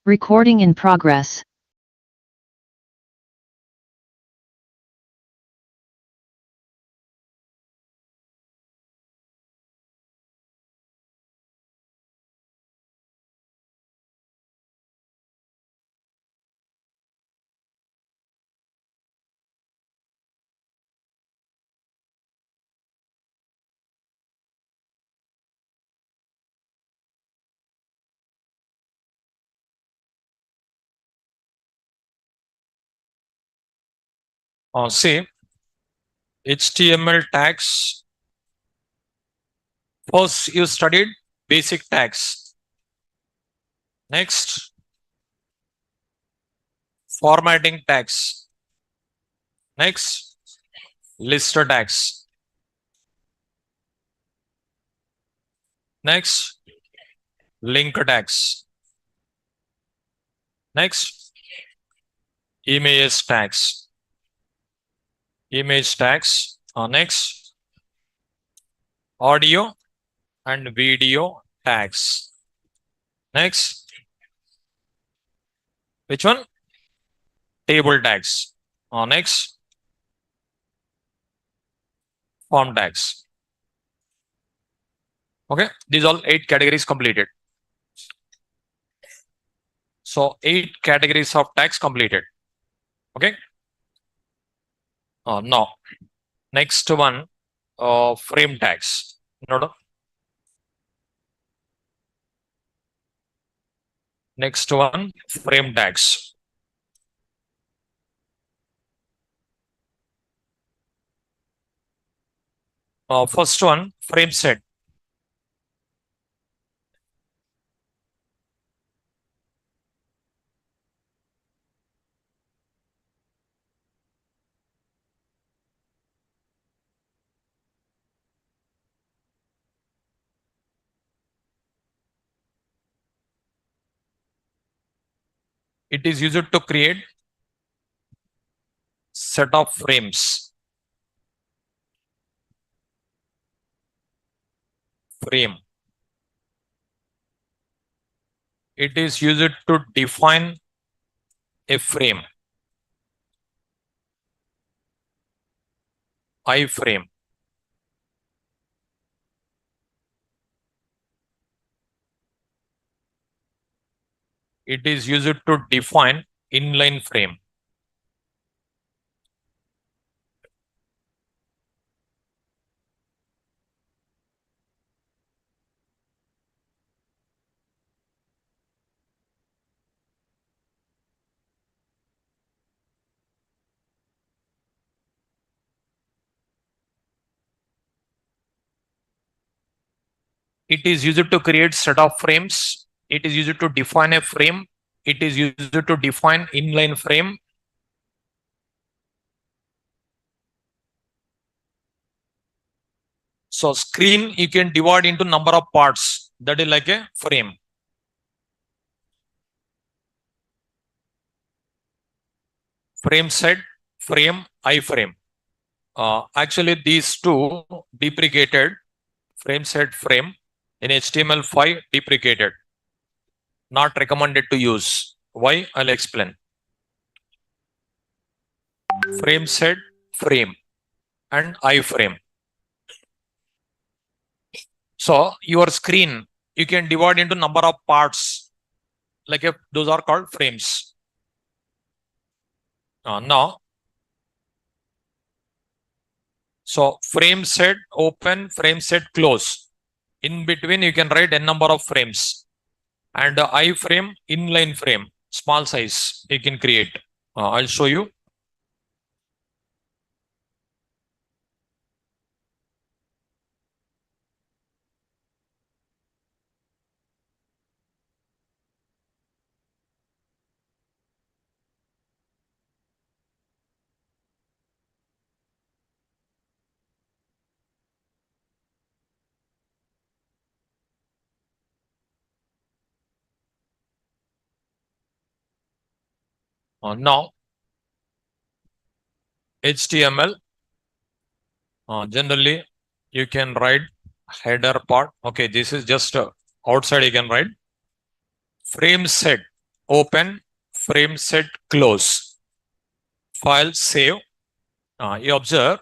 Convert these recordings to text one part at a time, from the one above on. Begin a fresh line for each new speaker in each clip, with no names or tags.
Recording in progress.
See, HTML tags. First, you studied basic tags. Next, formatting tags. Next, list tags. Next, link tags. Next, image tags. Image tags. Next, audio and video tags. Next, which one? Table tags. Next, form tags. Okay, these all 8 categories completed. So 8 categories of tags completed. Okay. Now, next one, frame tags. Note. Next one, frame tags. First one, frame set. It is used to create set of frames. Frame. It is used to define a frame. Iframe. It is used to define inline frame. It is used to create set of frames. It is used to define a frame. It is used to define inline frame. So screen you can divide into number of parts. That is like a frame. Frame set, frame, iframe. Actually, these two deprecated. Frame set, frame in HTML5 deprecated. Not recommended to use. Why? I'll explain. Frame set, frame, and iframe. So your screen you can divide into number of parts. Like those are called frames. Now, so frame set open, frame set close. In between, you can write n number of frames. And iframe, inline frame, small size, you can create. I'll show you. Now, HTML, generally you can write header part. Okay, this is just outside you can write. Frame set, open, frame set, close. File, save. You observe.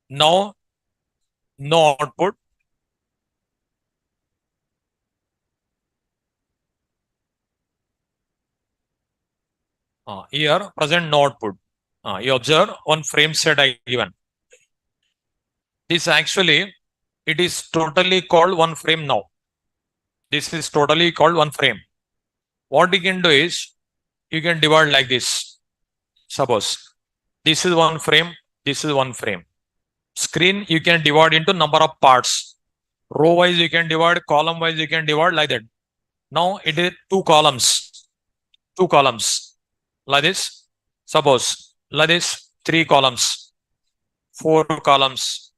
Now, no output. Here, present no output. You observe one frame set I given. This actually, it is totally called one frame now. This is totally called one frame. What you can do is, you can divide like this. Suppose, this is one frame, this is one frame. Screen, you can divide into number of parts. Row wise, you can divide, column wise, you can divide like that. Now, it is two columns. Two columns. Like this. Suppose, like this, 3 columns, 4 columns,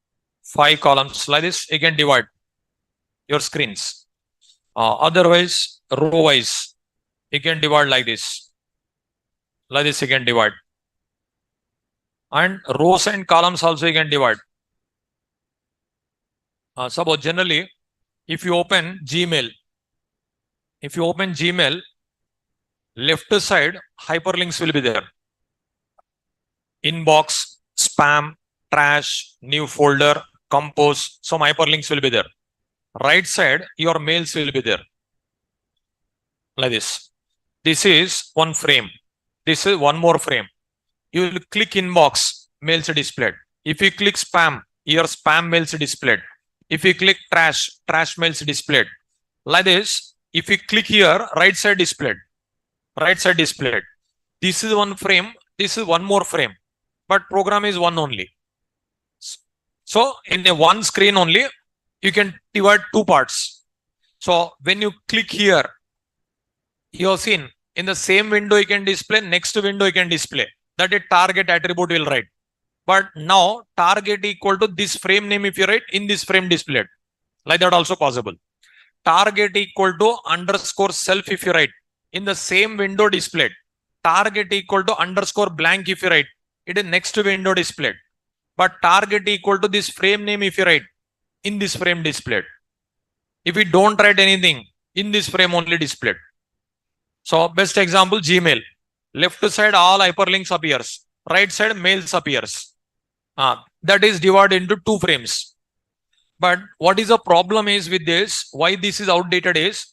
5 columns. Like this, you can divide your screens. Otherwise, row wise, you can divide like this. Like this, you can divide. And rows and columns also you can divide. Suppose generally, if you open Gmail, left side hyperlinks will be there. Inbox, spam, trash, new folder, compose, some hyperlinks will be there. Right side, your mails will be there. Like this. This is one frame. This is one more frame. You will click inbox, mails displayed. If you click spam, your spam mails displayed. If you click trash, trash mails displayed. Like this, if you click here, right side displayed. Right side displayed. This is one frame. This is one more frame. But program is one only. So in a one screen only, you can divide 2 parts. So when you click here, you have seen in the same window you can display, next window you can display. That a target attribute will write. But now target equal to this frame name if you write in this frame displayed. Like that also possible. Target equal to underscore self if you write in the same window displayed. Target equal to underscore blank if you write it is next window displayed. But target equal to this frame name if you write in this frame displayed. If we don't write anything, in this frame only displayed. So best example, Gmail. Left side all hyperlinks appears. Right side mails appears. That is divided into 2 frames. But what is the problem is with this? Why this is outdated is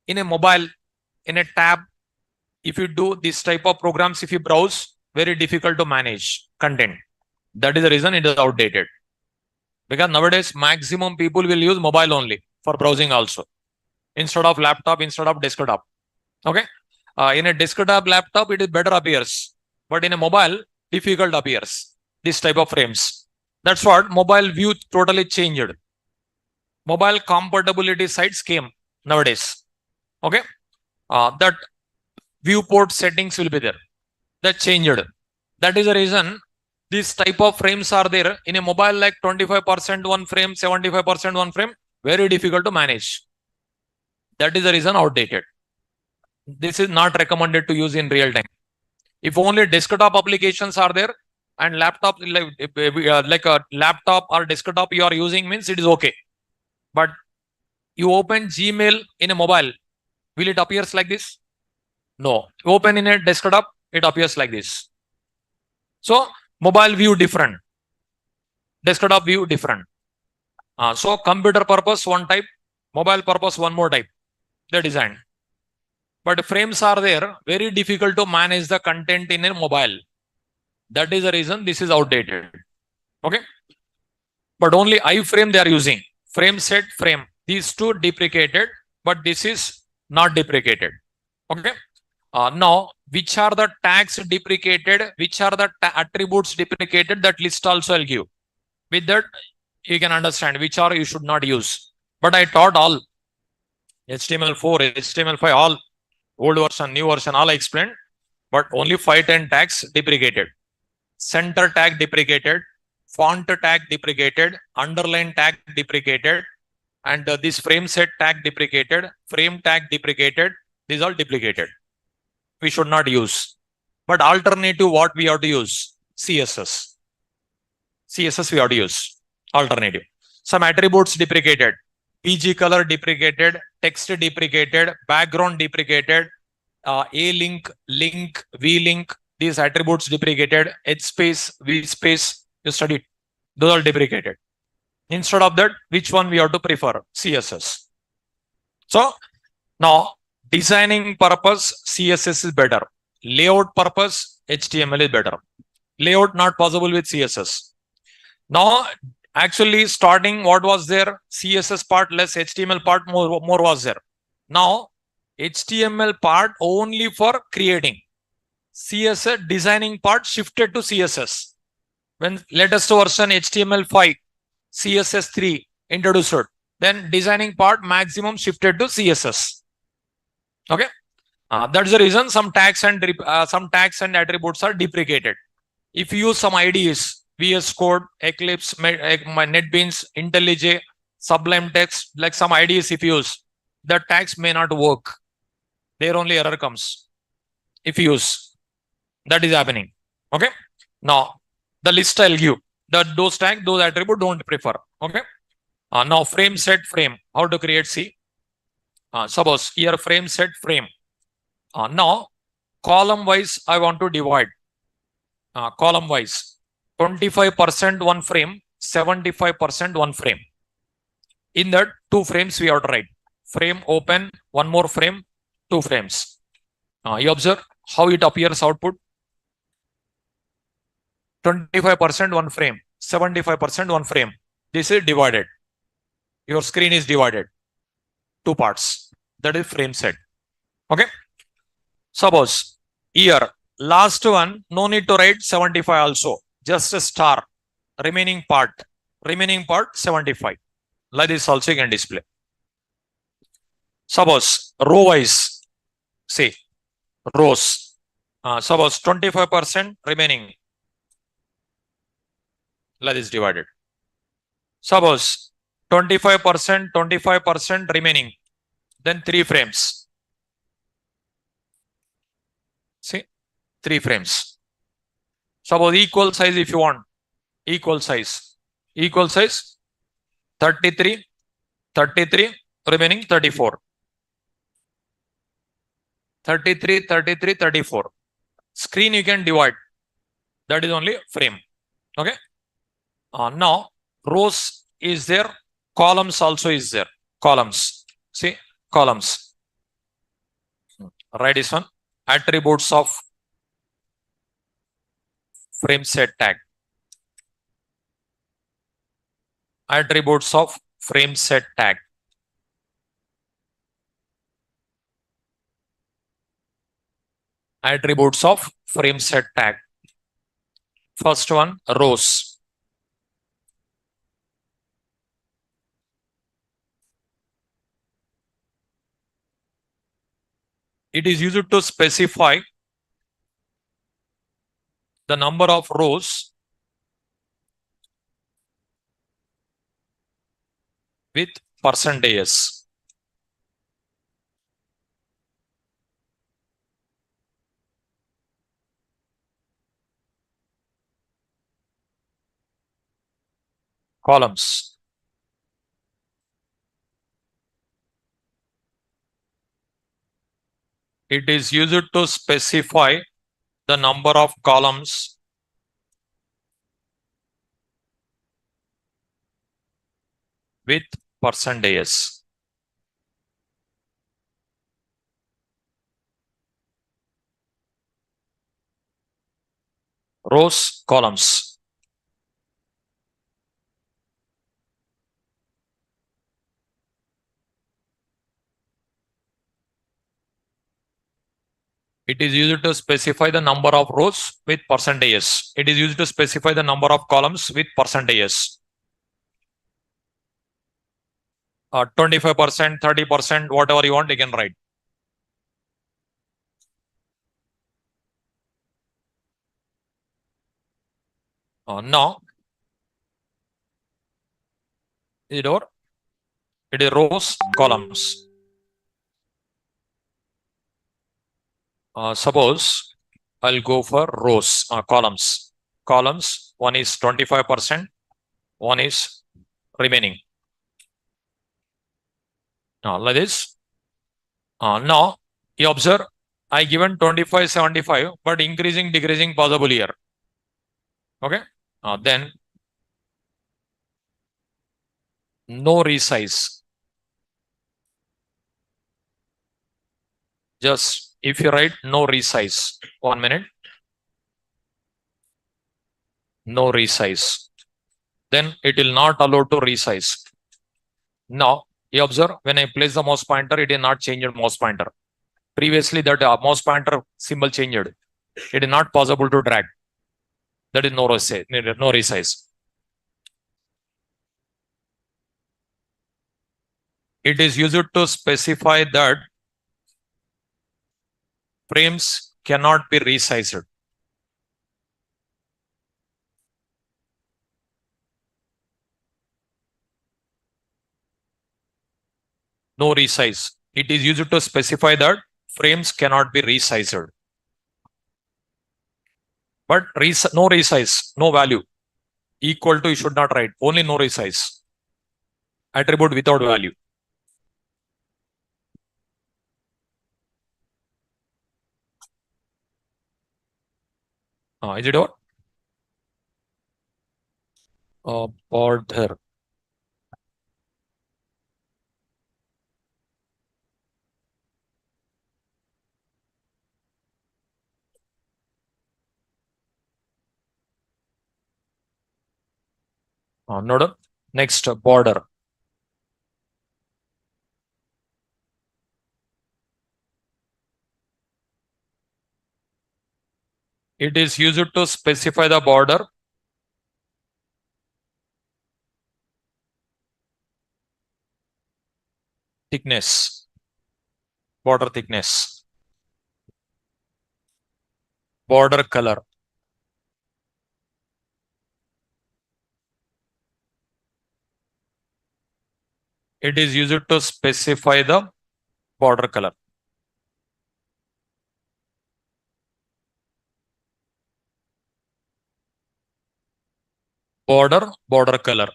in a mobile, in a tab, if you do this type of programs, if you browse, very difficult to manage content. That is the reason it is outdated. Because nowadays maximum people will use mobile only for browsing also. Instead of laptop, instead of desktop. Okay. In a desktop laptop, it is better appears. But in a mobile, difficult appears. This type of frames. That's what mobile view totally changed. Mobile compatibility sites came nowadays. Okay. That viewport settings will be there. That changed. That is the reason these type of frames are there. In a mobile like 25% one frame, 75% one frame, very difficult to manage. That is the reason outdated. This is not recommended to use in real time. If only desktop applications are there and laptop like a laptop or desktop you are using means it is okay. But you open Gmail in a mobile, will it appears like this? No. You open in a desktop, it appears like this. So mobile view different, desktop view different. So computer purpose one type, mobile purpose one more type. The design. But frames are there, very difficult to manage the content in a mobile. That is the reason this is outdated. Okay. But only iframe they are using. Frame set, frame. These two deprecated, but this is not deprecated. Okay. Now, which are the tags deprecated? Which are the attributes deprecated? That list also I'll give. With that, you can understand which are you should not use. But I taught all. HTML4, HTML5, all. Old version, new version, all I explained. But only 5-10 tags deprecated. Center tag deprecated. Font tag deprecated. Underline tag deprecated. And this frame set tag deprecated. Frame tag deprecated. These all deprecated. We should not use. But alternative, what we have to use? CSS. CSS we have to use. Alternative. Some attributes deprecated. PG color deprecated. text deprecated, background deprecated, A link, link, V link, these attributes deprecated, H space, V space, you studied. Those are deprecated. Instead of that, which one we have to prefer? CSS. So now designing purpose, CSS is better. Layout purpose, HTML is better. Layout not possible with CSS. Now, actually starting what was there? CSS part less HTML part more was there. Now, HTML part only for creating. CSS designing part shifted to CSS. When latest version HTML5, CSS3 introduced, then designing part maximum shifted to CSS. Okay, that's the reason some tags and attributes are deprecated. If you use some IDEs, VS Code, Eclipse, NetBeans, IntelliJ, Sublime Text, like some IDEs if you use, the tags may not work. There only error comes if you use. That is happening. Okay. Now, the list I'll give. Those tags, those attributes don't prefer. Okay. Now, frame set frame. How to create? See. Suppose here frame set frame. Now, column wise, I want to divide. Column wise, 25% one frame, 75% one frame. In that, 2 frames we have to write. Frame open, one more frame, 2 frames. You observe how it appears output. 25% one frame, 75% one frame. This is divided. Your screen is divided. 2 parts. That is frame set. Okay. Suppose here, last one, no need to write 75 also. Just a star. Remaining part 75. Like this also you can display. Suppose row wise, say rows. Suppose 25% remaining. Like this divided. Suppose 25% remaining. Then 3 frames. See, 3 frames. Suppose equal size if you want. Equal size. 33, remaining 34. 33, 34. Screen you can divide. That is only frame. Okay. Now, rows is there. Columns also is there. Columns. See, columns. Write this one. Attributes of frame set tag. Attributes of frame set tag. Attributes of frame set tag. First one, rows. It is used to specify the number of rows with percentages. Columns. It is used to specify the number of columns with percentages. Rows, columns. It is used to specify the number of rows with percentages. It is used to specify the number of columns with percentages. 25%, 30%, whatever you want, you can write. Now, it is rows, columns. Suppose I'll go for rows, columns. Columns, one is 25%, one is remaining. Like this. Now you observe I given 25, 75, but increasing, decreasing possible here. Okay. Then no resize. Just if you write no resize, 1 minute, no resize, then it will not allow to resize. Now you observe when I place the mouse pointer, it is not changed mouse pointer. Previously that mouse pointer symbol changed. It is not possible to drag. That is no resize. No resize. It is used to specify that frames cannot be resized. No resize. It is used to specify that frames cannot be resized. But no resize, no value. Equal to you should not write. Only no resize. Attribute without value. Is it what? Border. Noted. Next, border. It is used to specify the border thickness. Border thickness. Border color. It is used to specify the border color. Border color.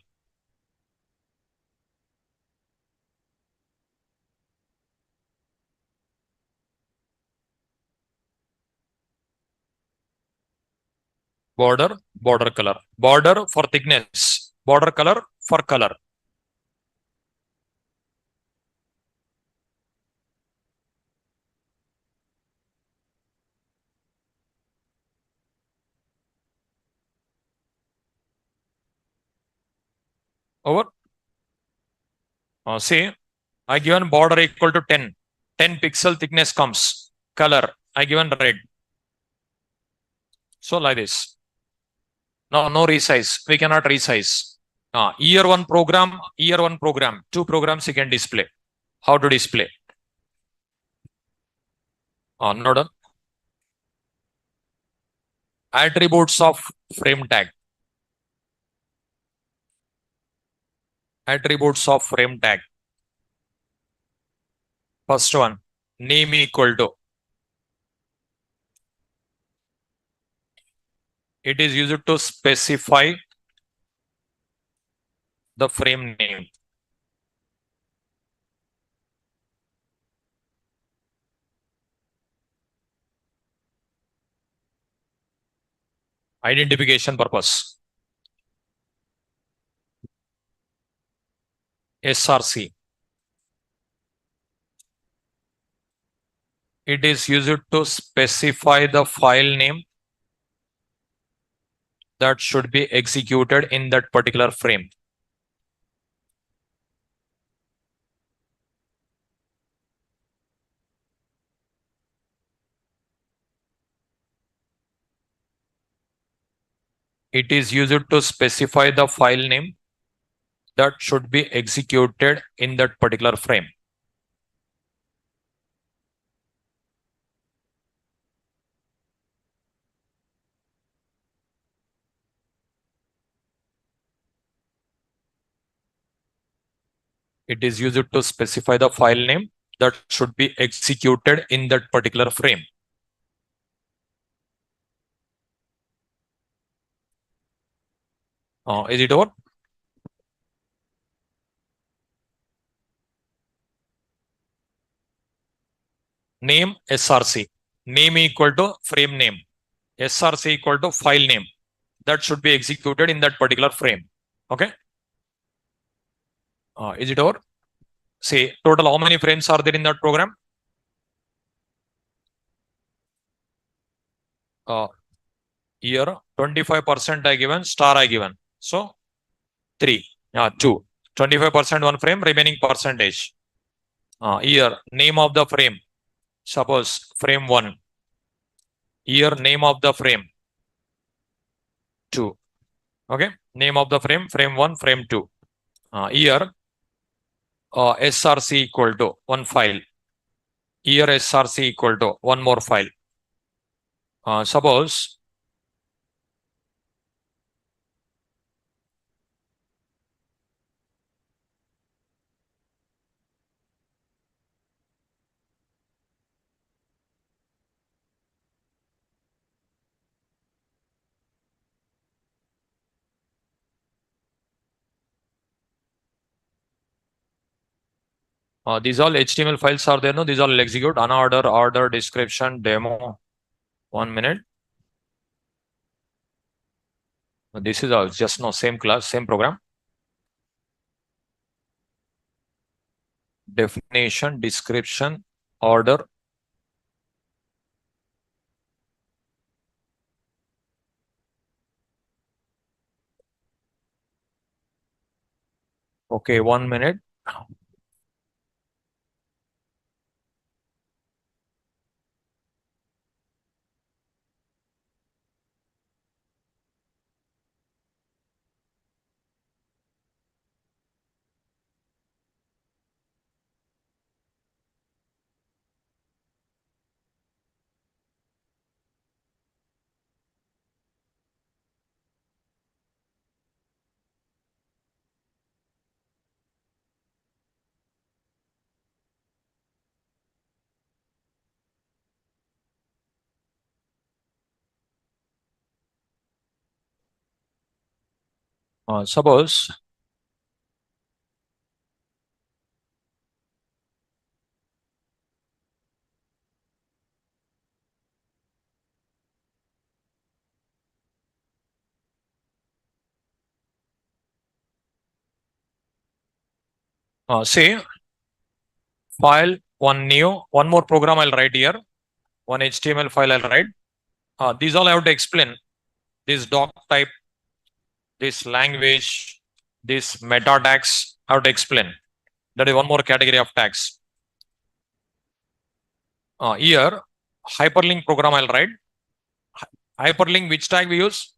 Border color. Border for thickness. Border color for color. Over. See, I given border equal to 10. 10 pixel thickness comes. Color, I given red. So like this. No resize. We cannot resize. Year one program, 2 programs you can display. How to display? No done. Attributes of frame tag. Attributes of frame tag. First one, name equal to. It is used to specify the frame name. Identification purpose. SRC. It is used to specify the file name that should be executed in that particular frame. It is used to specify the file name that should be executed in that particular frame. It is used to specify the file name that should be executed in that particular frame. Is it over? name src, name equal to frame name, src equal to file name. That should be executed in that particular frame. Okay. Is it over? See, total how many frames are there in that program? Here 25% I given, star I given. So 3, 2. 25% one frame, remaining percentage. Here name of the frame. Suppose frame 1. Here name of the frame 2. Okay. Name of the frame, frame 1, frame 2. Here src equal to one file. Here src equal to one more file. Suppose these all HTML files are there. No, these all will execute unorder, order, description, demo. 1 minute. This is just no same class, same program. Definition, description, order. Okay, 1 minute. Suppose say file one new, one more program I'll write here, one HTML file I'll write. These all I have to explain. This doc type, this language, this meta tags, I have to explain. That is one more category of tags. Here, hyperlink program I'll write. Hyperlink, which tag we use?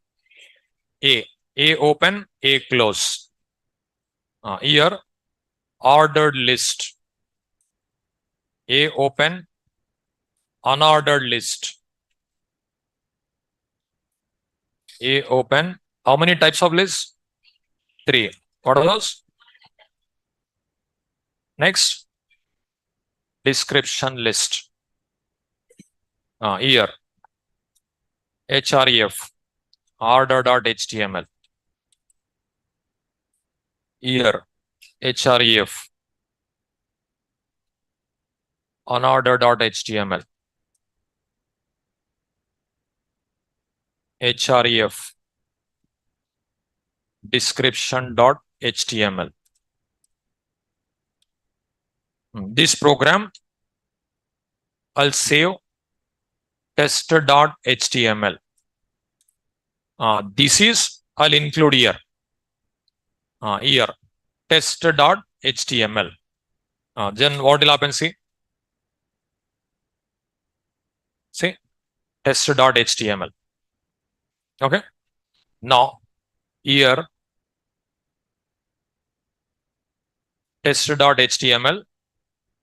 A open, A close. Here, ordered list. A open, unordered list. A open. How many types of lists? 3. What are those? Next, description list. Here, href, order.html. Here, href, unorder.html. href, description.html. This program I'll save test.html. This is I'll include here. Here test.html. Then what will happen? See test.html. Okay. Now here test.html.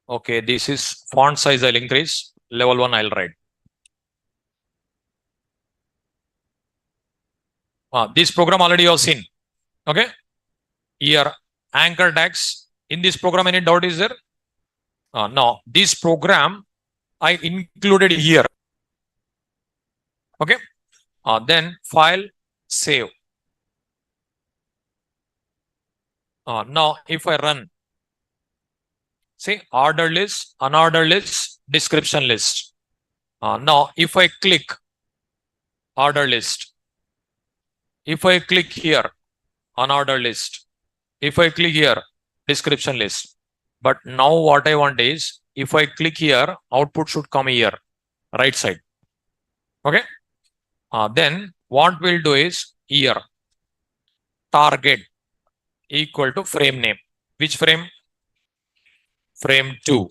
Okay, this is font size I'll increase. Level 1 I'll write. This program already you have seen. Okay. Here anchor tags. In this program, any doubt is there? No, this program I included here. Okay. Then file, save. Now if I run, see ordered list, unordered list, description list. Now, if I click order list, if I click here on order list, if I click here description list, but now what I want is, if I click here, output should come here, right side. Okay. Then what we'll do is here target equal to frame name. Which frame? Frame 2.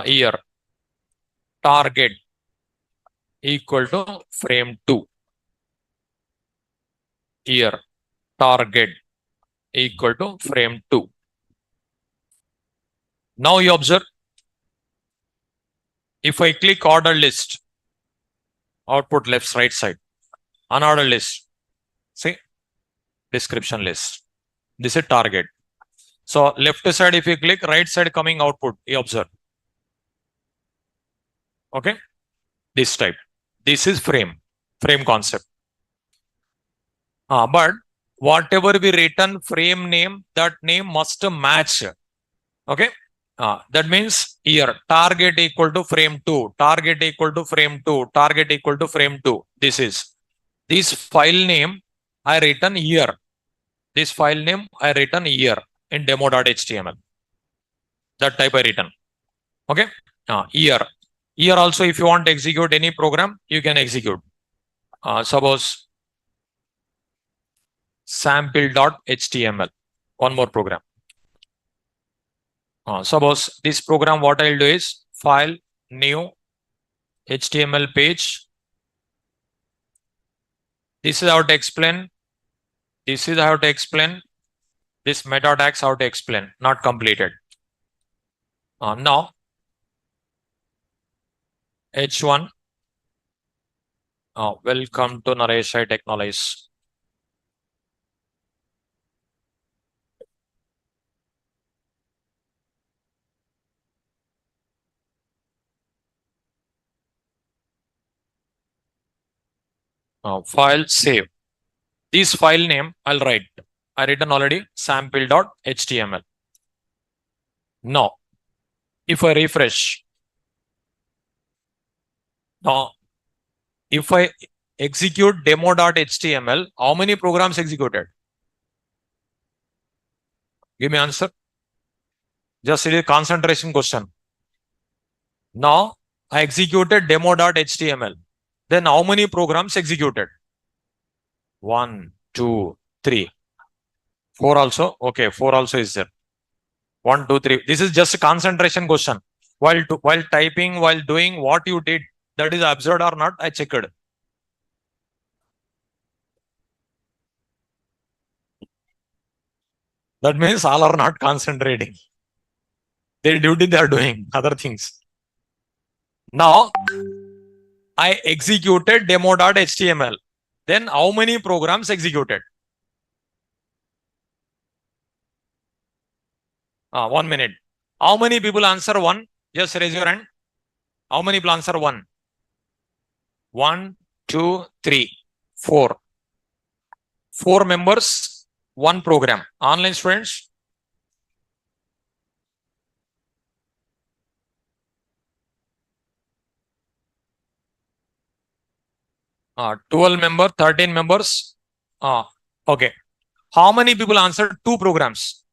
Here target equal to frame 2. Here target equal to frame 2. Now you observe, if I click order list, output left right side, unordered list, see description list. This is target. So left side, if you click, right side coming output, you observe. Okay, this type. This is frame concept. But whatever we written frame name, that name must match. Okay. That means here target equal to frame 2, target equal to frame 2, target equal to frame 2. This file name I written here. This file name I written here in demo.html. That type I written. Okay. Here also, if you want to execute any program, you can execute. Suppose sample.html, one more program. Suppose this program, what I'll do is file, new, HTML page. This is how to explain. This is how to explain. This meta tags how to explain, not completed. Now, H1. Welcome to Naresh Technologies. File save. This file name I'll write. I written already sample.html. Now, if I refresh, now if I execute demo.html, how many programs executed? Give me answer. Just it is concentration question. Now I executed demo.html. Then how many programs executed? 1, 2, 3. 4 also. Okay, 4 also is there. 1, 2, 3. This is just a concentration question. While typing, while doing what you did, that is observed or not, I checked. That means all are not concentrating. Their duty they are doing other things. Now, I executed demo.html. Then how many programs executed? 1 minute. How many people answer 1? Just raise your hand. How many people answer 1? 1, 2, 3, 4. 4 members, 1 program. Online students? Uh, 12 members, 13 members. Okay. How many people answered 2 programs?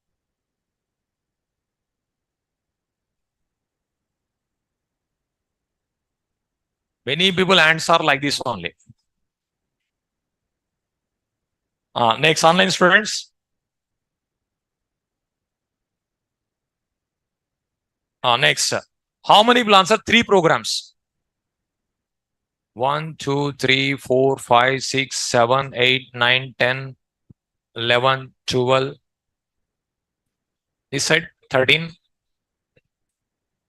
Many people answer like this only. Next, online students. Next, how many people answer 3 programs? 1, 2, 3, 4, 5, 6, 7, 8, 9, 10, 11, 12. This side 13.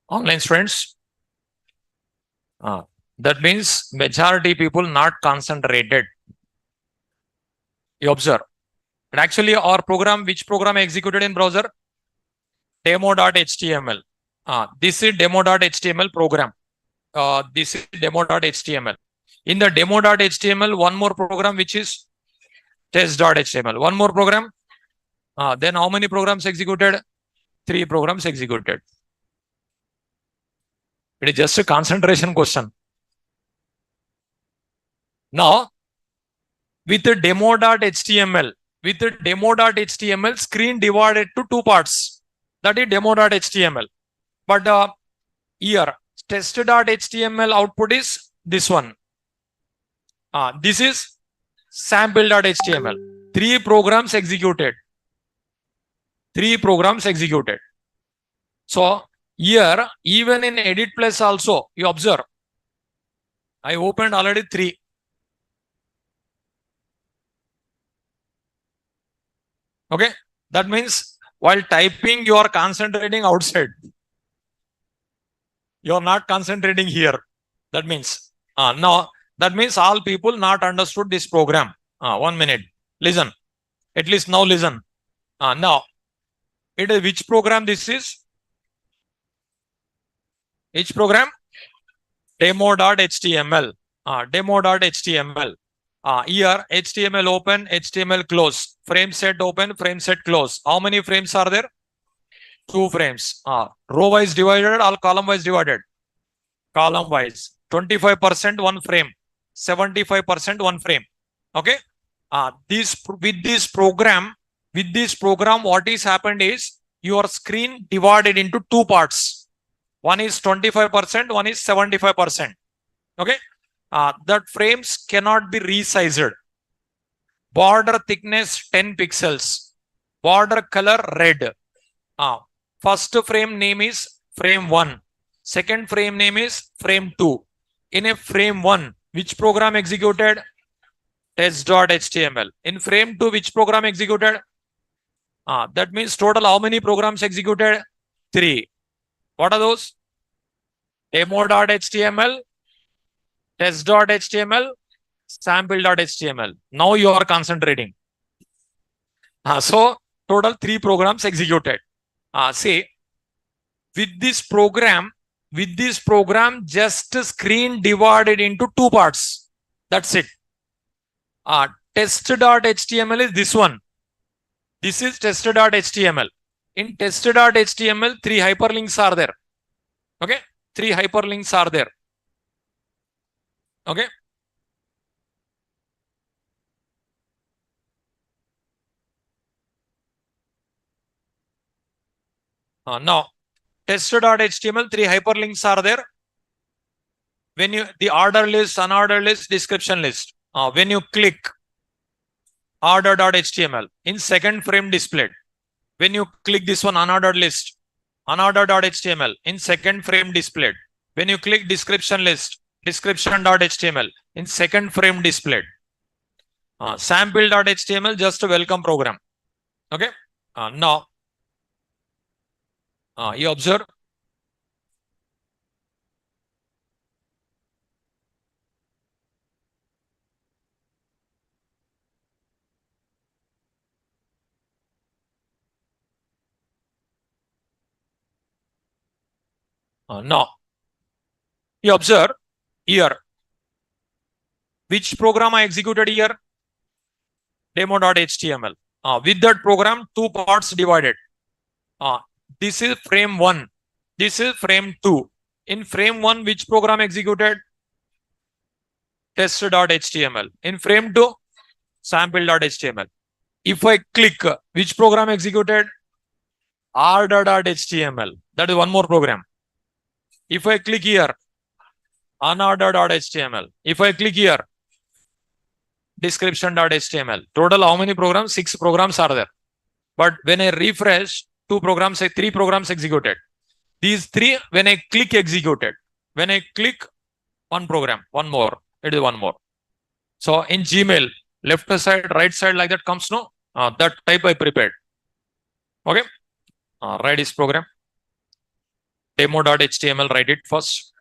Online students. That means majority people not concentrated. You observe. And actually our program, which program executed in browser? Demo.html. This is demo.html program. This is demo.html. In the demo.html, one more program which is test.html. One more program. Then how many programs executed? 3 programs executed. It is just a concentration question. Now, with the demo.html, screen divided to two parts. That is demo.html. But here, test.html output is this one. This is sample.html. Three programs executed. So here, even in Edit Plus also, you observe, I opened already three. Okay. That means while typing, you are concentrating outside. You are not concentrating here. That means, now, that means all people not understood this program. 1 minute. Listen. At least now listen. Now, it is which program this is? Which program? Demo.html. Demo.html. Here, HTML open, HTML close. Frame set open, frame set close. How many frames are there? 2 frames. Row wise divided or column wise divided? Column wise. 25% one frame. 75% one frame. Okay. With this program, what is happened is your screen divided into two parts. One is 25%, one is 75%. Okay. That frames cannot be resized. Border thickness 10 pixels. Border color red. First frame name is frame 1. Second frame name is frame 2. In a frame 1, which program executed? Test.html. In frame 2, which program executed? That means total how many programs executed? 3. What are those? Demo.html, test.html, sample.html. Now you are concentrating. So total 3 programs executed. Say with this program, just screen divided into two parts. That's it. Test.html is this one. This is test.html. In test.html, 3 hyperlinks are there. Okay. 3 hyperlinks are there. Okay. Now, test.html, 3 hyperlinks are there. When you, the order list, unordered list, description list. When you click order.html, in second frame displayed. When you click this one, unordered list, unordered.html, in second frame displayed. When you click description list, description.html, in second frame displayed. Sample.html, just a welcome program. Okay. Now, you observe. Now, you observe here. Which program I executed here? Demo.html. With that program, two parts divided. This is frame 1. This is frame 2. In frame 1, which program executed? Test.html. In frame 2, sample.html. If I click, which program executed? order.html. That is one more program. If I click here, unordered.html. If I click here, description.html. Total how many programs? 6 programs are there. But when I refresh, 2 programs, 3 programs executed. These 3, when I click executed. When I click one program, one more. It is one more. So in Gmail, left side, right side, like that comes, no? That type I prepared. Okay. Write this program. Demo.html, write it first.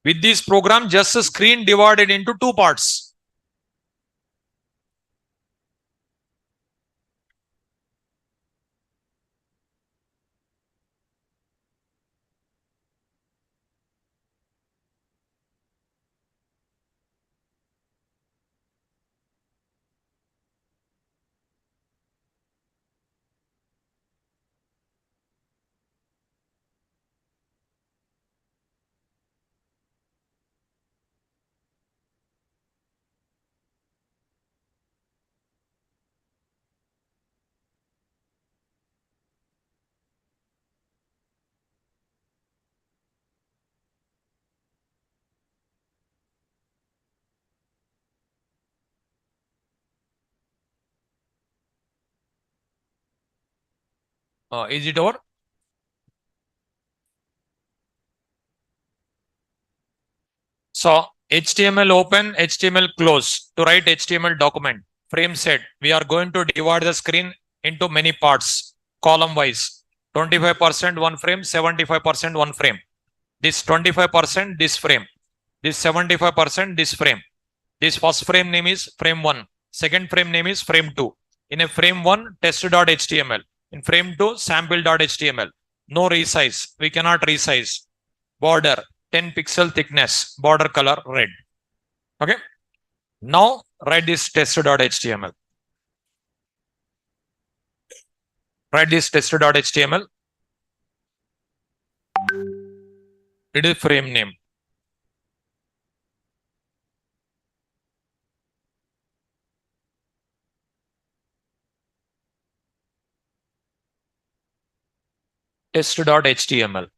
With this program, just a screen divided into two parts. Is it over? So HTML open, HTML close to write HTML document. Frame set. We are going to divide the screen into many parts, column wise. 25% one frame, 75% one frame. This 25% this frame. This 75% this frame. This first frame name is frame 1. Second frame name is frame 2. In a frame 1, test.html. In frame 2, sample.html. No resize. We cannot resize. Border 10 pixel thickness. Border color red. Okay. Now write this test.html. Write this test.html. It is frame name. Test.html.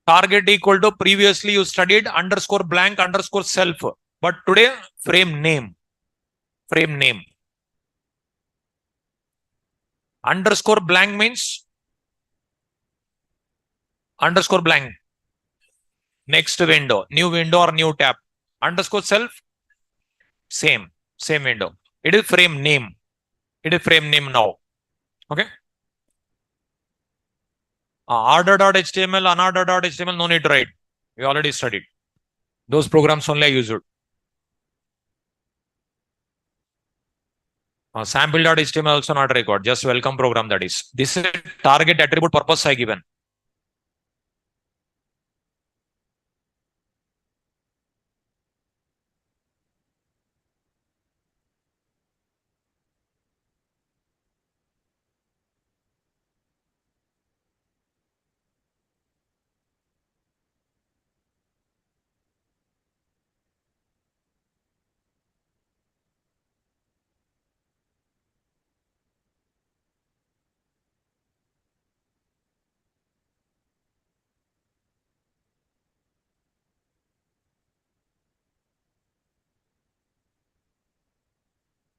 Target equal to previously you studied underscore blank underscore self. But today frame name. Frame name. Underscore blank means underscore blank. Next window, new window or new tab. Underscore self, same window. It is frame name. It is frame name now. Okay. Order.html, unorder.html, no need to write. We already studied. Those programs only I used. Sample.html also not required. Just welcome program that is. This is target attribute purpose I given.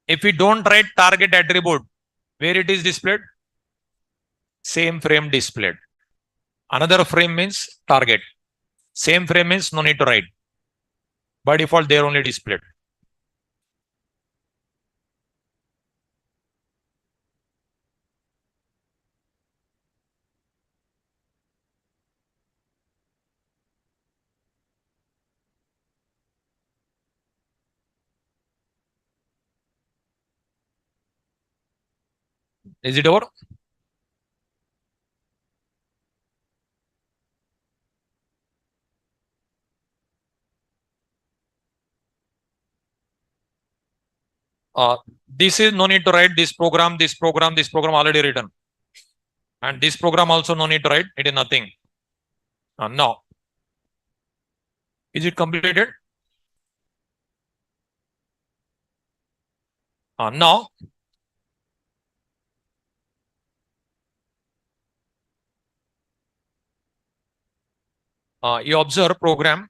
If we don't write target attribute, where it is displayed? Same frame displayed. Another frame means target. Same frame means no need to write. By default, they are only displayed. Is it over? This is no need to write this program, this program, this program already written. And this program also no need to write. It is nothing. Now, is it completed? Now, you observe program.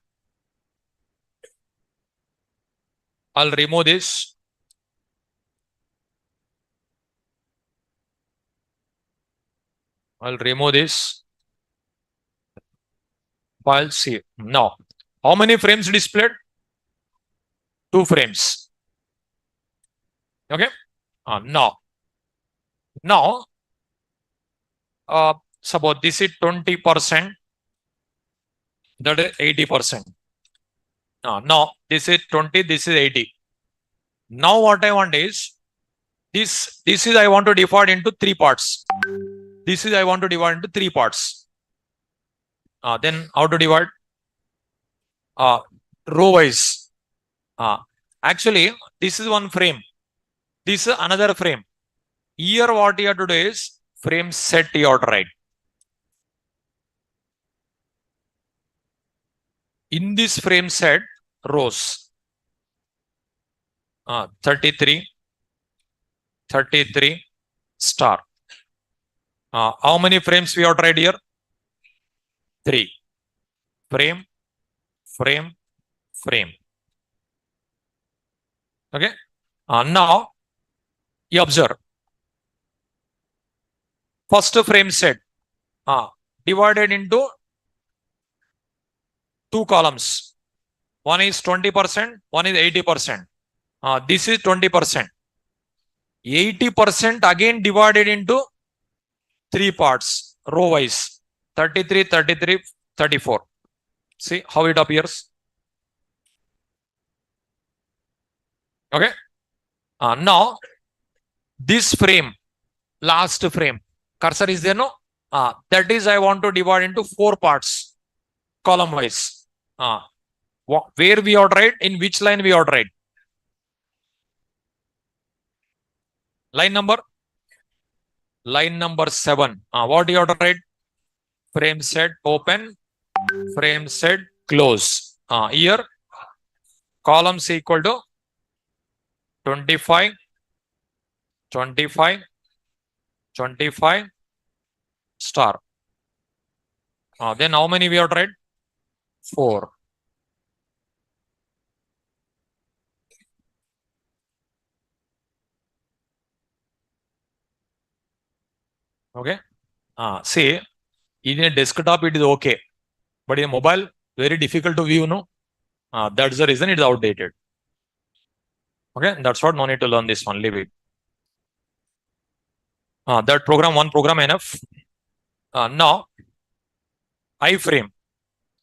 I'll remove this. I'll remove this. File C. Now, how many frames displayed? 2 frames. Okay. Now, suppose this is 20%. That is 80%. Now, this is 20, this is 80. Now, what I want is this is I want to divide into 3 parts. This is I want to divide into 3 parts. Then how to divide? Row wise. Actually, this is one frame. This is another frame. Here, what you have to do is frame set you have to write. In this frame set, rows 33, 33 star. How many frames we have tried here? 3. Frame, frame, frame. Okay. Now, you observe. First frame set divided into 2 columns. One is 20%, one is 80%. This is 20%. 80% again divided into 3 parts, row wise. 33, 33, 34. See how it appears. Okay. Now, this frame, last frame, cursor is there, no? That is I want to divide into 4 parts, column wise. Where we ought write, in which line we ought write? Line number 7. What you ought to write? Frame set open, frame set close. Here, columns equal to 25, 25, 25 star. Then how many we have to write? 4. Okay. See, in a desktop it is okay, but in a mobile very difficult to view. No, that's the reason it is outdated. Okay, that's what. No need to learn this one. Leave it. That program, one program enough. Now, iframe.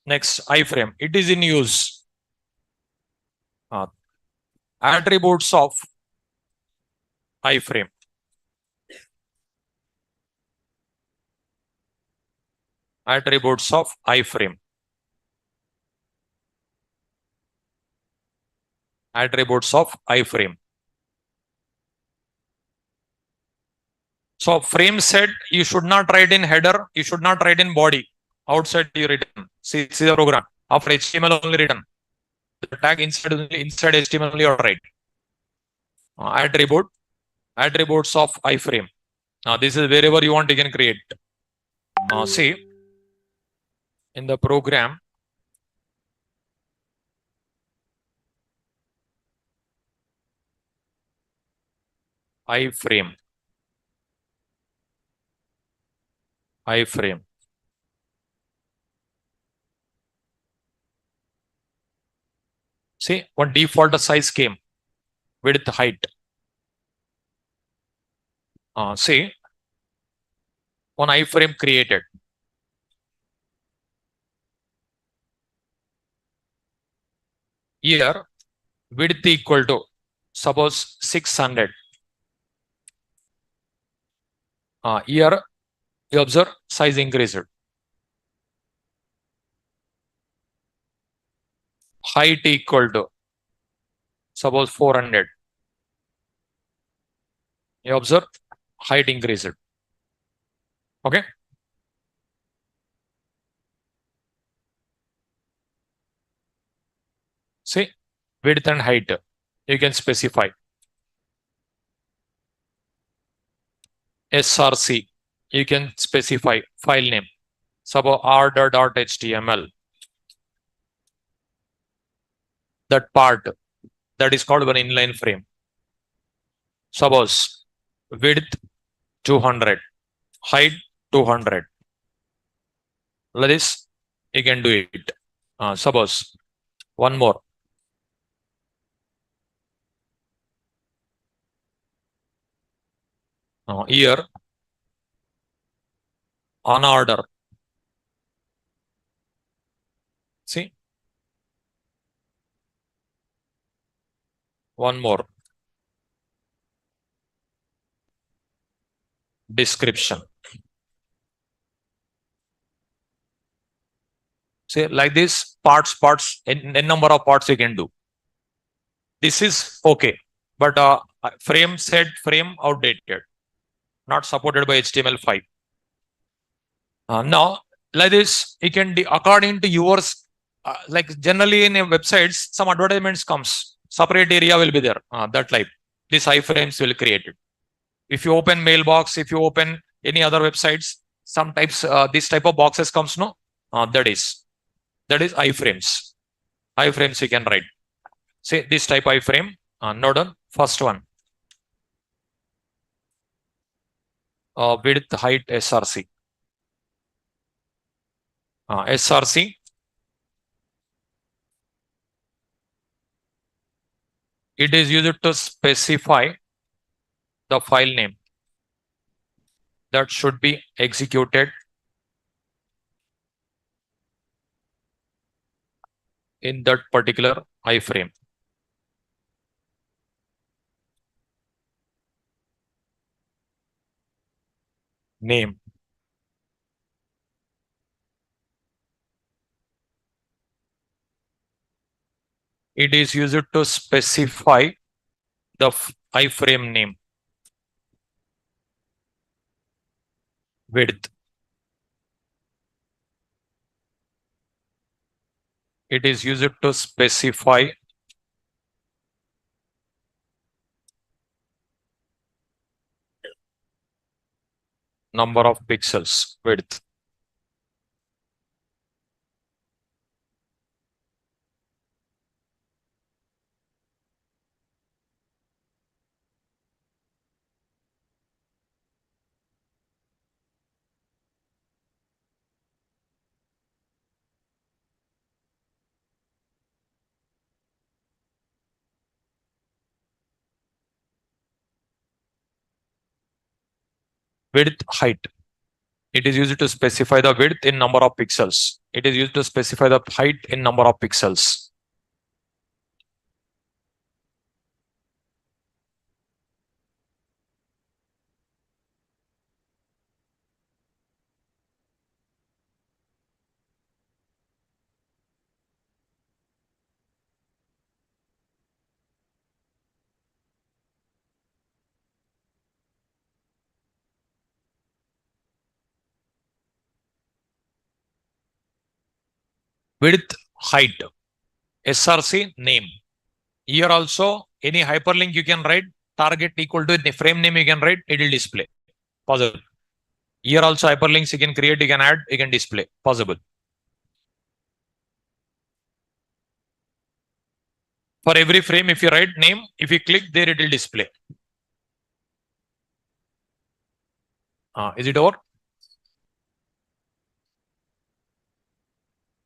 Next, iframe. It is in use. Attributes of iframe. Attributes of iframe. Attributes of iframe. So frame set, you should not write in header, you should not write in body. Outside you written. See the program. After HTML only written. The tag inside HTML only or write. Attributes of iframe. This is wherever you want you can create. See, in the program, iframe. See, one default size came, width, height. See, one iframe created. Here, width equal to, suppose 600. Here you observe size increased. Height equal to suppose 400. You observe height increased. Okay. See, width and height you can specify. SRC you can specify file name. Suppose r.html. That part that is called an inline frame. Suppose width 200, height 200. Like this, you can do it. Suppose one more. Here on order. See, one more. Description. See, like this, parts, n number of parts you can do. This is okay, but frame set frame outdated, not supported by HTML5. Now, like this, you can according to yours. Like generally in a websites, some advertisements comes. Separate area will be there. That type. These iframes will create it. If you open mailbox, if you open any other websites, some types this type of boxes comes. No, that is iframes. Iframes you can write. Say this type iframe. Note on first one. Width height SRC. SRC. It is used to specify the file name that should be executed in that particular iframe. Name. It is used to specify the iframe name. Width. It is used to specify number of pixels. Width. Width, height. It is used to specify the width in number of pixels. It is used to specify the height in number of pixels. Width, height. SRC, name. Here also, any hyperlink you can write, target equal to the frame name you can write, it will display. Possible. Here also hyperlinks you can create, you can add, you can display. Possible. For every frame, if you write name, if you click there, it will display. Is it over?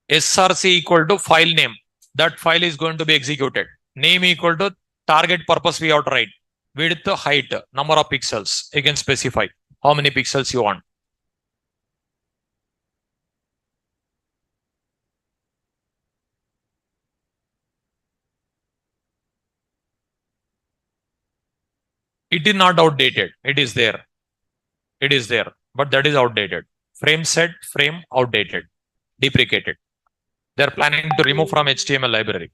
SRC equal to file name. That file is going to be executed. Name equal to target purpose we have to write. Width, height, number of pixels. You can specify how many pixels you want. It is not outdated. It is there. It is there, but that is outdated. Frame set, frame outdated, deprecated. They are planning to remove from HTML library.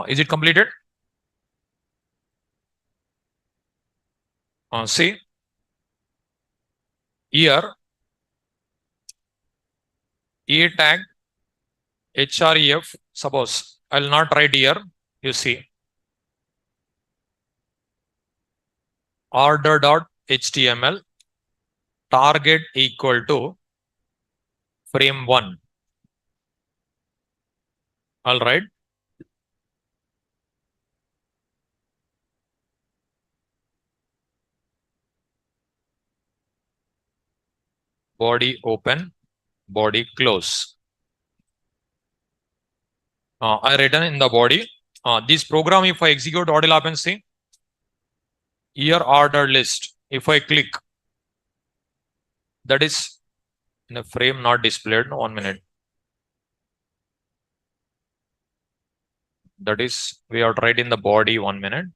Is it completed? See here, E tag href. Suppose I will not write here. You see order.html target equal to frame 1. All right. Body open, body close. I written in the body. This program, if I execute, what will happen? See here, order list. If I click, that is in a frame not displayed. 1 minute. That is, we have tried in the body. 1 minute.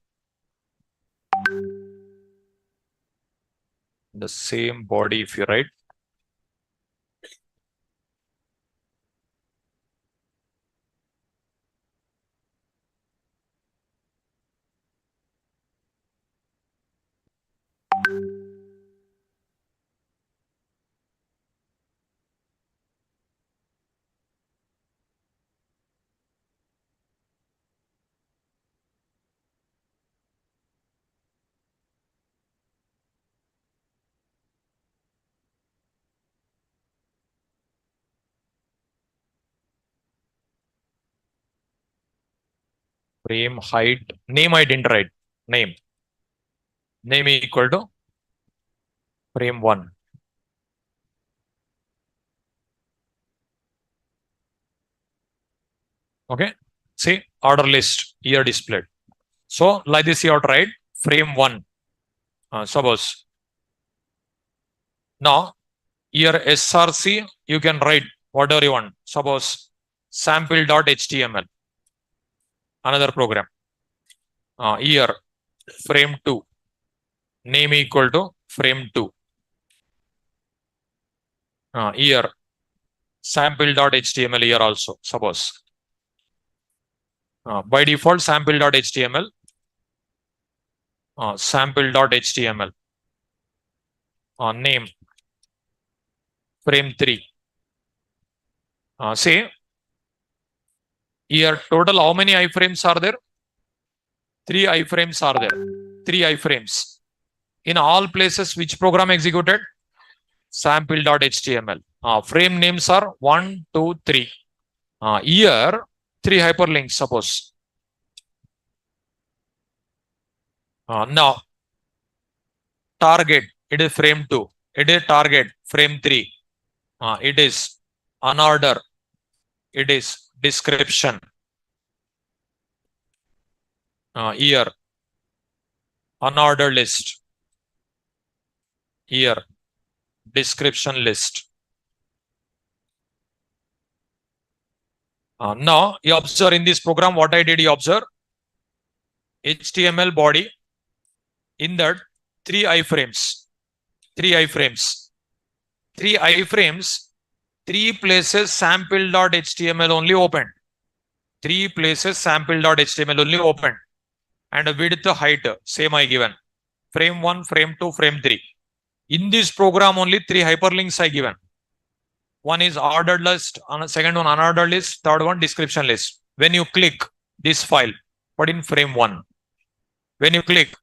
The same body, if you write. Frame height. Name I didn't write. Name. Name equal to frame 1. Okay. See order list here displayed. So like this you have to write frame 1. Suppose now here src you can write whatever you want. Suppose sample.html, another program. Here frame 2, name equal to frame 2. Here sample.html here also. Suppose by default sample.html, sample.html, name frame 3. Say here total how many iframes are there? 3 iframes are there. 3 iframes. In all places, which program executed? Sample.html. Frame names are 1, 2, 3. Here 3 hyperlinks. Suppose. Now target, it is frame 2. It is target frame 3. It is unorder. It is description. Here unorder list. Here description list. Now you observe in this program what I did. You observe HTML body. In that 3 iframes. 3 iframes. 3 iframes. 3 places sample.html only opened. 3 places sample.html only opened. And width height same I given. Frame 1, frame 2, frame 3. In this program only 3 hyperlinks I given. One is ordered list, second one unordered list, third one description list. When you click this file, put in frame 1. When you click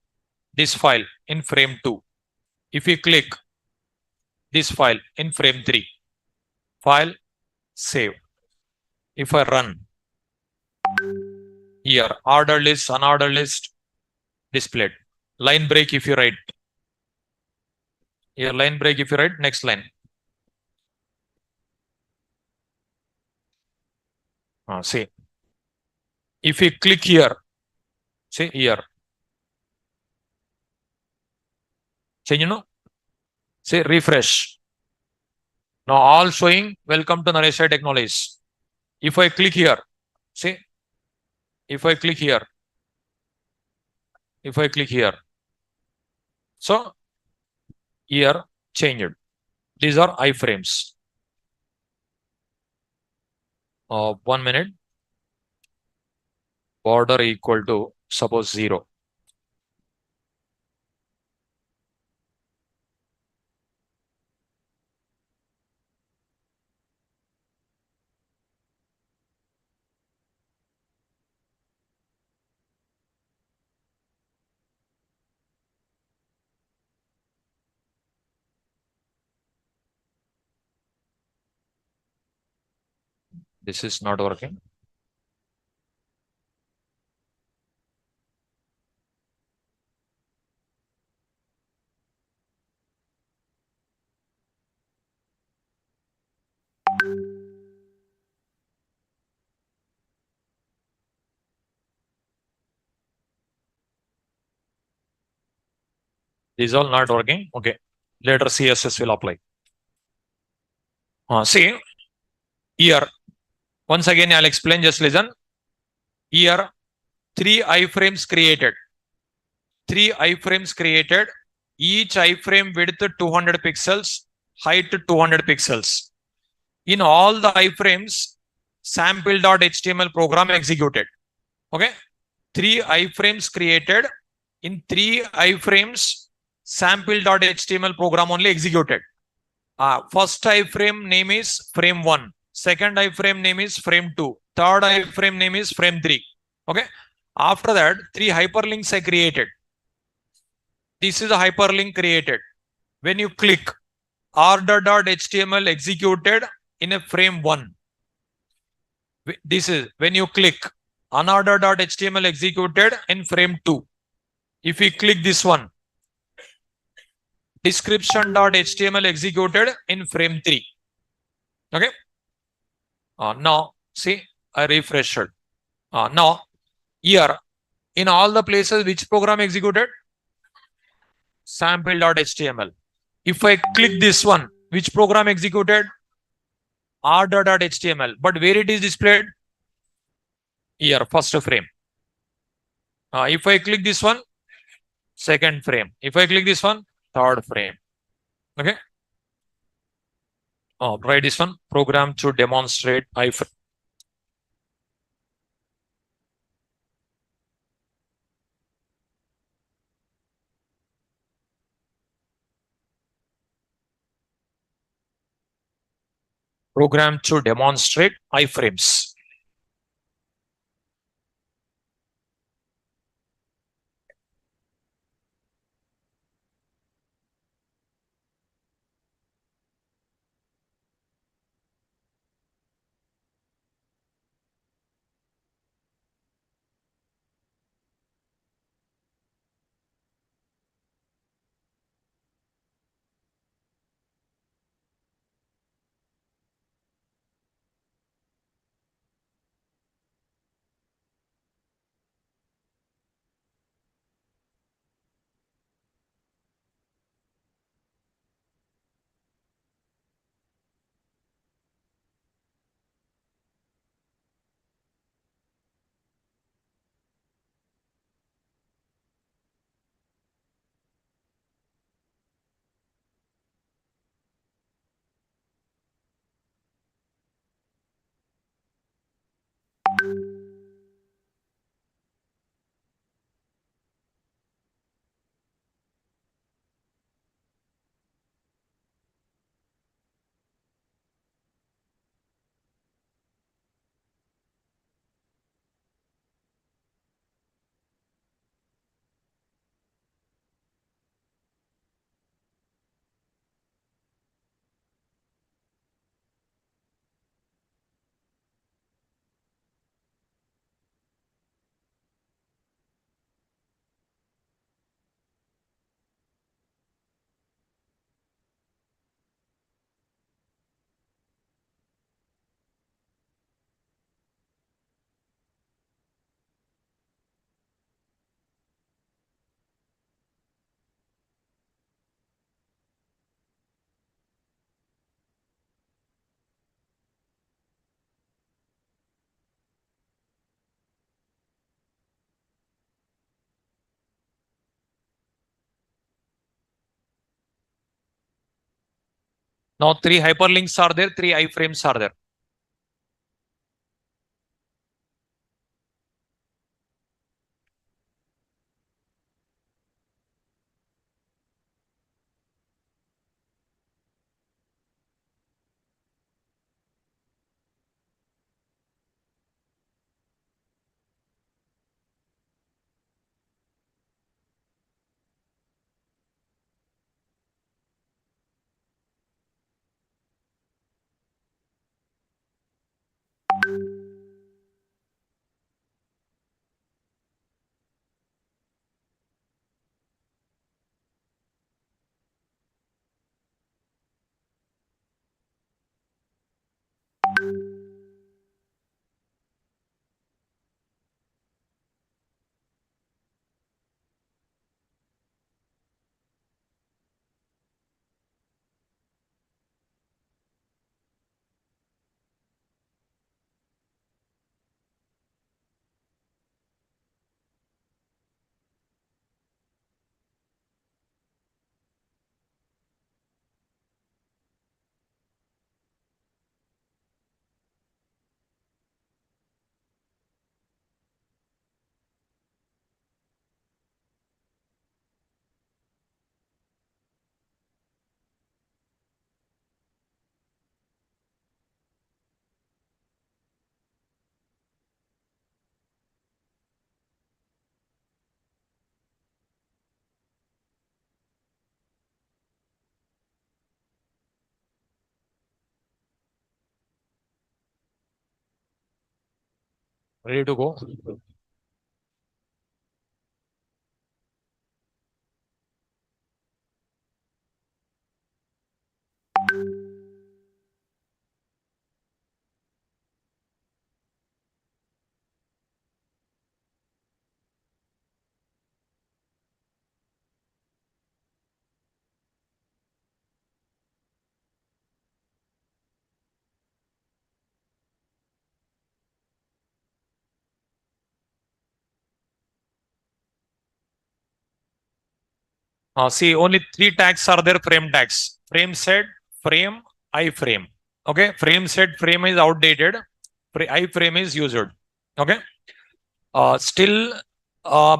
this file in frame 2. If you click this file in frame 3. File, save. If I run, here order list, unordered list displayed. Line break if you write. Here line break if you write, next line. See, if you click here, see here, change, say refresh. Now all showing welcome to Naresh Technologies. If I click here, see, if I click here, If I click here, so here changed. These are iframes. 1 minute. Border equal to suppose 0. This is not working. These all not working. Okay. Later CSS will apply. See here. Once again, I'll explain. Just listen. Here, 3 iframes created. 3 iframes created. Each iframe width 200 pixels, height 200 pixels. In all the iframes, sample.html program executed. Okay. 3 iframes created. In 3 iframes, sample.html program only executed. First iframe name is frame 1. Second iframe name is frame 2. Third iframe name is frame 3. Okay. After that, 3 hyperlinks I created. This is a hyperlink created. When you click order.html executed in a frame 1. This is when you click unorder.html executed in frame 2. If we click this one, description.html executed in frame 3. Okay. Now, see, I refreshed. Now, here, in all the places, which program executed? Sample.html. If I click this one, which program executed? order.html. But where it is displayed? Here, first frame. If I click this one, second frame. If I click this one, third frame. Okay. Try this one. Program to demonstrate iframe. Program to demonstrate iframes. Now three hyperlinks are there, three iframes are there. Ready to go? See, only three tags are there, frame tags. Frame set, frame, iframe. Okay, frame set, frame is outdated. Iframe is used. Okay. Still,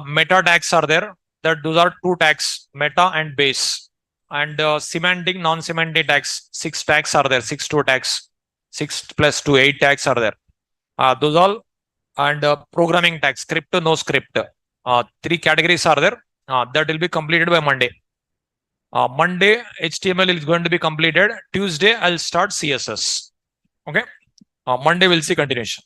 meta tags are there. That those are two tags, meta and base. And semantic, non-semantic tags, six tags are there, six two tags, 6 + 2, 8 tags are there. Those all and programming tags, script, no script. Three categories are there. That will be completed by Monday. Monday, HTML is going to be completed. Tuesday, I'll start CSS. Okay. Monday, we'll see continuation.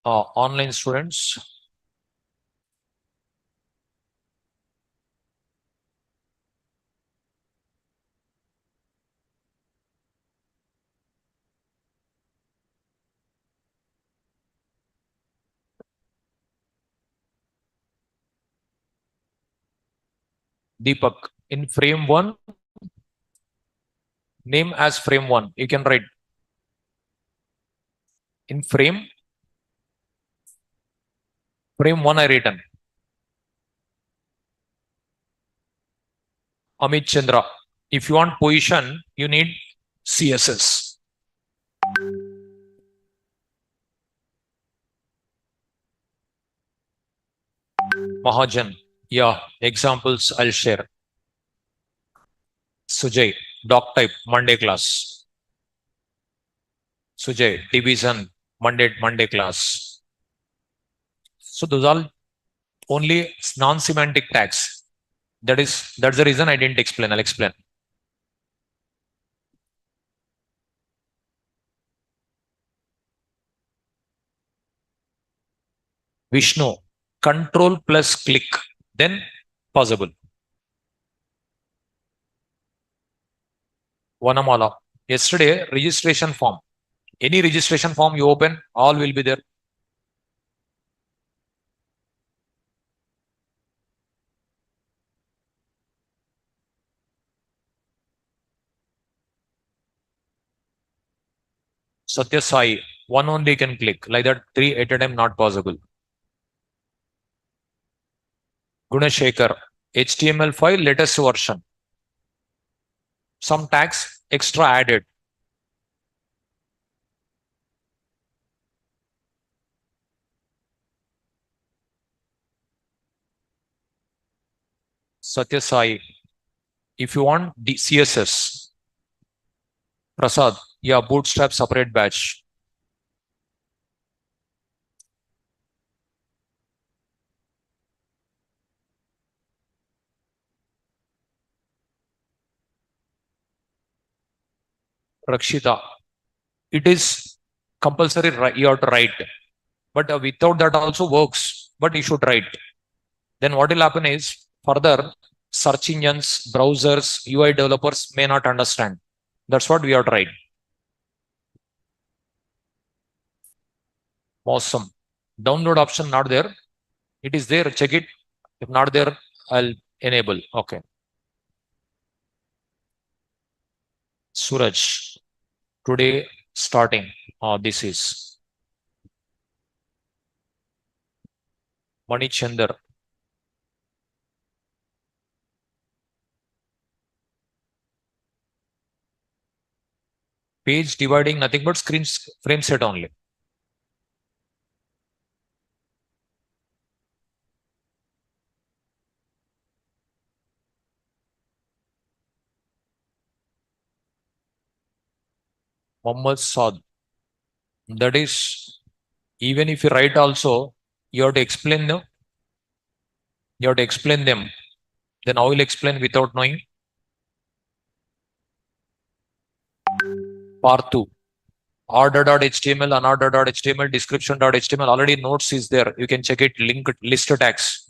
Online students. Deepak, in frame one, name as frame one. You can write in frame one I written. Amit Chandra. If you want position, you need CSS. Mahajan. Yeah, examples I'll share. Sujay, doc type, Monday class. Sujay, division, Monday class. So those are only non-semantic tags. That's the reason I didn't explain. I'll explain. Vishnu, control plus click, then possible. Vanamala. Yesterday, registration form. Any registration form you open, all will be there. Satya Sai, one only can click. Like that, three at a time not possible. Gunashekar, HTML file, latest version. Some tags extra added. Satya Sai, if you want the CSS. Prasad, yeah, bootstrap separate batch. Rakshita, it is compulsory, you have to write. But without that also works, but you should write. Then what will happen is further search engines, browsers, UI developers may not understand. That's what we have to write. Awesome. Download option not there. It is there. Check it. If not there, I'll enable. Okay. Suraj. Today starting. This is Manichander. Page dividing nothing but screen frame set only. Muhammad Saad. That is, even if you write also, you have to explain them. You have to explain them. Then I will explain without knowing. Part 2. Order.html, unorder.html, description.html. Already notes is there. You can check it. Link list tags.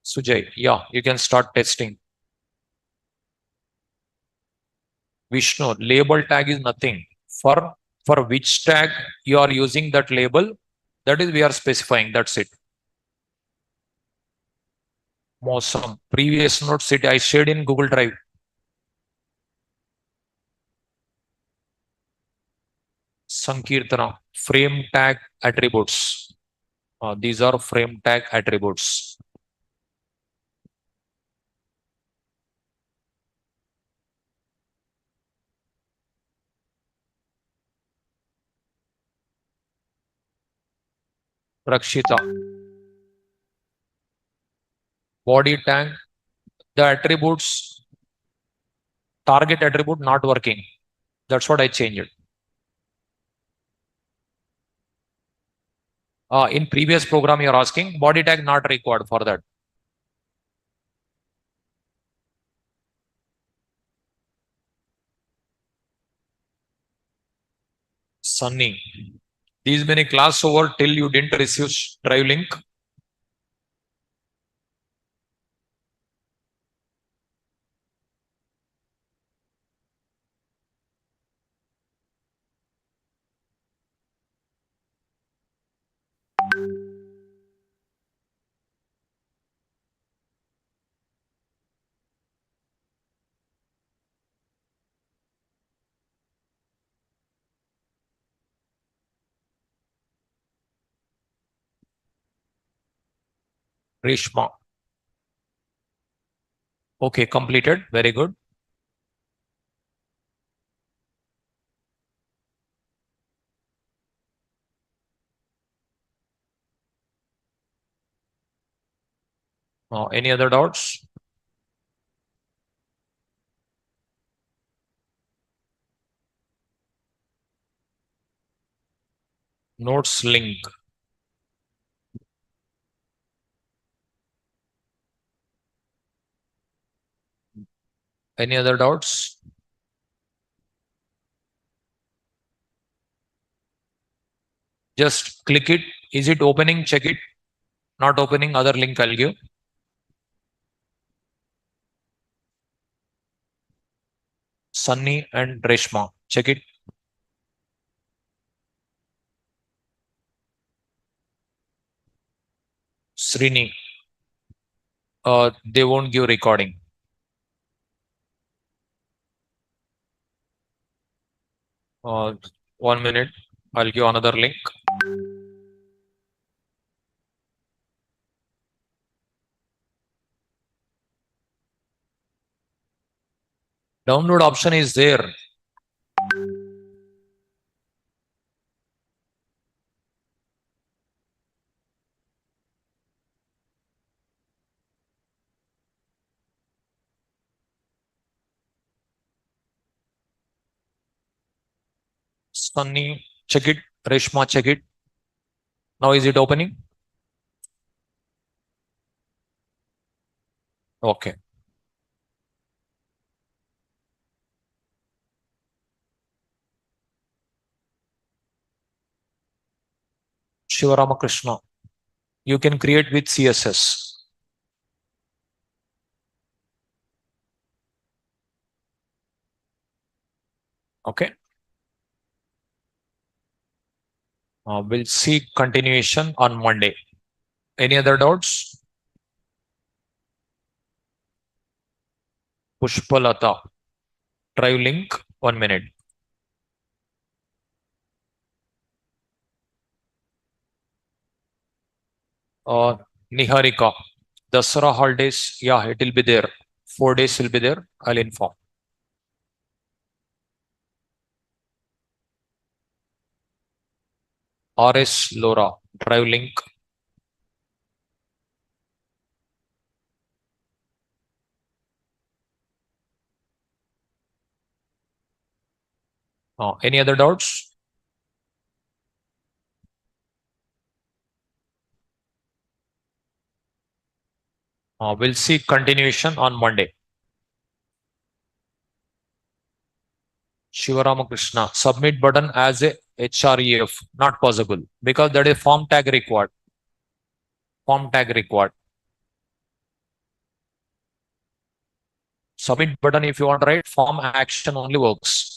Sujay, yeah, you can start testing. Vishnu, label tag is nothing. For which tag you are using that label, that is we are specifying. That's it. Awesome. Previous notes it I shared in Google Drive. Sankirtana, frame tag attributes. These are frame tag attributes. Rakshita, body tag, the attributes, target attribute not working. That's what I changed. In previous program, you're asking body tag not required for that. Sunny, these many class over till you didn't receive drive link. Rishma. Okay, completed. Very good. Any other doubts? Notes link. Any other doubts? Just click it. Is it opening? Check it. Not opening. Other link I'll give. Sunny and Reshma. Check it. Srini. They won't give recording. 1 minute. I'll give another link. Download option is there. Sunny, check it. Reshma, check it. Now is it opening? Okay. Shivaramakrishna. You can create with CSS. Okay. We'll see continuation on Monday. Any other doubts? Pushpalata. Drive link. 1 minute. Niharika. Dasara holidays. Yeah, it will be there. 4 days will be there. I'll inform. RS LoRa, drive link. Any other doubts? We'll see continuation on Monday. Shivaramakrishna, submit button as a HREF, not possible because that is form tag required. Form tag required. Submit button if you want to write, form action only works.